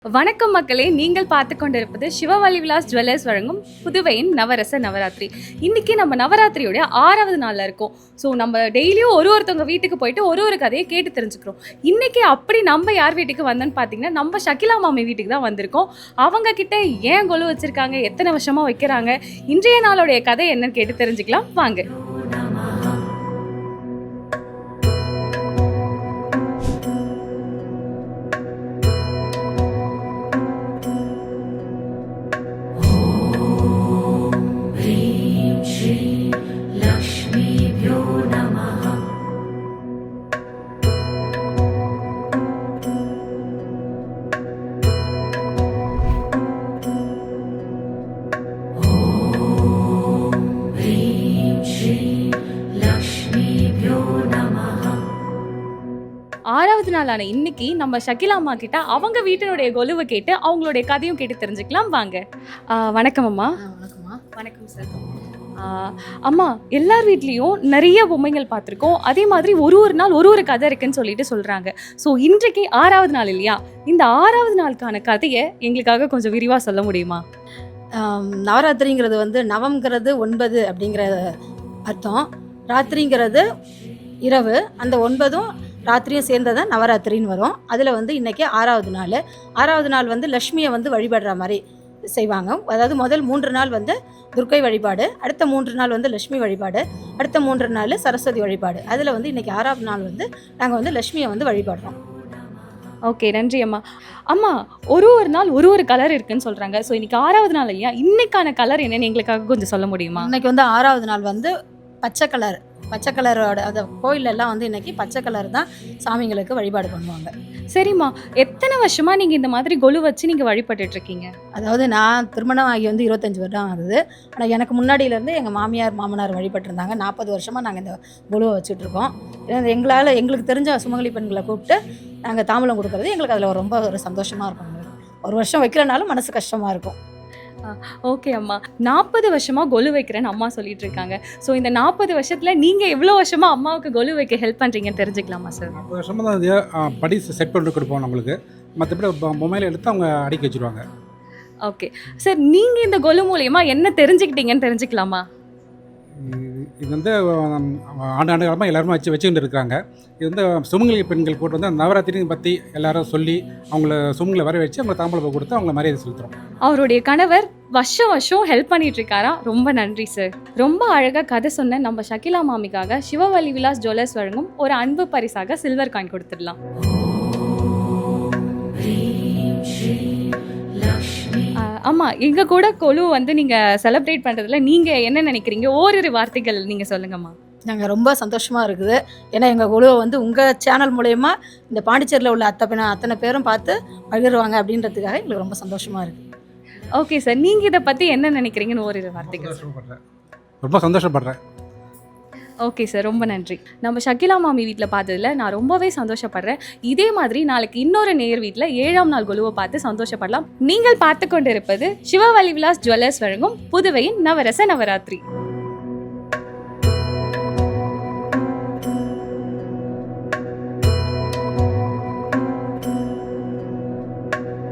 வணக்கம் மக்களே, நீங்கள் பார்த்து கொண்டிருப்பது சிவவழி விலாஸ் ஜுவல்லர்ஸ் வழங்கும் புதுவையின் நவரச நவராத்திரி. இன்னைக்கு நம்ம நவராத்திரியோடைய 6வது நாளில் இருக்கோம். ஸோ நம்ம டெய்லியும் ஒருத்தவங்க வீட்டுக்கு போயிட்டு ஒரு கதையை கேட்டு தெரிஞ்சுக்கிறோம். இன்னைக்கு அப்படி நம்ம யார் வீட்டுக்கு வந்தோன்னு பார்த்தீங்கன்னா, நம்ம ஷகிலா மாமி வீட்டுக்கு தான் வந்திருக்கோம். அவங்க கிட்ட ஏன் கொலு வச்சிருக்காங்க, எத்தனை வருஷமா வைக்கிறாங்க, இன்றைய நாளுடைய கதை என்னன்னு கேட்டு தெரிஞ்சுக்கலாம் வாங்க. ஆறாவது நாளான இன்னைக்கு நம்ம ஷகிலா அம்மா கிட்ட அவங்க வீட்டினுடைய கொலுவை கேட்டு அவங்களுடைய கதையும் கேட்டு தெரிஞ்சுக்கலாம் வாங்க. வணக்கம் அம்மா. வணக்கம்மா. வணக்கம் சார். அம்மா, எல்லார் வீட்லேயும் நிறைய பொம்மைகள் பார்த்துருக்கோம். அதே மாதிரி ஒரு நாள் ஒரு கதை இருக்குன்னு சொல்லிட்டு சொல்கிறாங்க. ஸோ இன்றைக்கு 6வது நாள் இல்லையா? இந்த 6வது நாளுக்கான கதையை எங்களுக்காக கொஞ்சம் விரிவாக சொல்ல முடியுமா? நவராத்திரிங்கிறது வந்து நவம்ங்கிறது 9 அப்படிங்கிற அர்த்தம். ராத்திரிங்கிறது இரவு. அந்த 9ம் ராத்திரியும் சேர்ந்ததான் நவராத்திரின்னு வரும். அதில் வந்து இன்றைக்கி 6வது நாள் வந்து லக்ஷ்மியை வந்து வழிபடுற மாதிரி செய்வாங்க. அதாவது முதல் 3 நாள் வந்து துர்க்கை வழிபாடு, அடுத்த 3 நாள் வந்து லக்ஷ்மி வழிபாடு, அடுத்த 3 நாள் சரஸ்வதி வழிபாடு. அதில் வந்து இன்றைக்கி 6வது நாள் வந்து நாங்கள் வந்து லக்ஷ்மியை வந்து வழிபடுறோம். ஓகே, நன்றி அம்மா. அம்மா, ஒரு நாள் ஒரு கலர் இருக்குன்னு சொல்கிறாங்க. ஸோ இன்றைக்கி 6வது நாள் இல்லையா? இன்னைக்கான கலர் என்னன்னு எங்களுக்காக கொஞ்சம் சொல்ல முடியுமா? இன்றைக்கி வந்து 6வது நாள் வந்து பச்சை கலரோட அந்த கோயிலெல்லாம் வந்து இன்றைக்கி பச்சை கலர் தான் சாமிங்களுக்கு வழிபாடு பண்ணுவாங்க. சரிம்மா, எத்தனை வருஷமாக நீங்கள் இந்த மாதிரி கொலு வச்சு நீங்கள் வழிபட்டுட்ருக்கீங்க? அதாவது நான் திருமணம் ஆகி வந்து 25 வருடம் ஆகுது. ஆனால் எனக்கு முன்னாடியிலேருந்து எங்கள் மாமியார் மாமனார் வழிபட்டிருந்தாங்க. 40 வருஷமாக நாங்கள் இந்த கொலுவை வச்சுட்ருக்கோம். எங்களுக்கு தெரிஞ்ச சுமங்கலி பெண்களை கூப்பிட்டு நாங்கள் தாம்பூலம் கொடுக்குறது எங்களுக்கு அதில் ரொம்ப ஒரு சந்தோஷமாக இருக்கும். ஒரு வருஷம் வைக்கிறனாலும் மனசு கஷ்டமாக இருக்கும். ஓகே அம்மா, 40 வருஷமாக கொலு வைக்கிறேன்னு அம்மா சொல்லிட்டு இருக்காங்க. ஸோ இந்த 40 வருஷத்தில் நீங்கள் எவ்வளோ வருஷமாக அம்மாவுக்கு கொலு வைக்க ஹெல்ப் பண்ணுறீங்கன்னு தெரிஞ்சுக்கலாமா சார்? 40 வருஷமாக தான் படி செட் பண்ணி கொடுப்போம் நம்மளுக்கு. மற்றபடி மொபைல் எடுத்து அவங்க அடுக்கி வச்சுருவாங்க. ஓகே சார், நீங்கள் இந்த கொலு மூலயமா என்ன தெரிஞ்சுக்கிட்டீங்கன்னு தெரிஞ்சுக்கலாமா? இது வந்து ஆண்டு காலமாக எல்லாருமே வச்சுக்கிட்டு இருக்கிறாங்க. இது வந்து சுமங்கலி பெண்கள் கூட்டு வந்து நவராத்திரி பற்றி எல்லாரும் சொல்லி அவங்கள சுமங்களை வர வச்சு அவங்க தாம்பூலம் கொடுத்து அவங்கள மரியாதை செலுத்துகிறோம். அவருடைய கணவர் வருஷம் ஹெல்ப் பண்ணிட்டு இருக்காரா? ரொம்ப நன்றி சார். ரொம்ப அழகாக கதை சொன்ன நம்ம ஷகிலா மாமிக்காக சிவவழி விலாஸ் ஜுவல்லர்ஸ் வழங்கும் ஒரு அன்பு பரிசாக சில்வர் காயின் கொடுத்துடலாம். அம்மா, எங்கள் கூட கொலு வந்து நீங்கள் செலிப்ரேட் பண்ணுறதுல நீங்கள் என்ன நினைக்கிறீங்க? ஓரிரு வார்த்தைகள் நீங்கள் சொல்லுங்கம்மா. நாங்கள் ரொம்ப சந்தோஷமாக இருக்குது. ஏன்னா எங்கள் குழுவை வந்து உங்கள் சேனல் மூலயமா இந்த பாண்டிச்சேரியில் உள்ள அத்தனை பேரும் பார்த்து பகிர்வாங்க அப்படின்றதுக்காக எங்களுக்கு ரொம்ப சந்தோஷமாக இருக்குது. ஓகே சார், நீங்கள் இதை பற்றி என்ன நினைக்கிறீங்கன்னு ஓரிரு வார்த்தைகள்? ரொம்ப சந்தோஷப்படுறேன். ஓகே சார், ரொம்ப நன்றி. நம்ம ஷகிலா மாமி வீட்டில் பார்த்ததில் நான் ரொம்பவே சந்தோஷப்படுறேன். இதே மாதிரி நாளைக்கு இன்னொரு நேர் வீட்டில் 7ஆம் நாள் கொலுவை பார்த்து சந்தோஷப்படலாம். நீங்கள் பார்த்து கொண்டிருப்பது சிவவழி விலாஸ் ஜுவல்லர்ஸ் வழங்கும் புதுவையின் நவரச நவராத்திரி.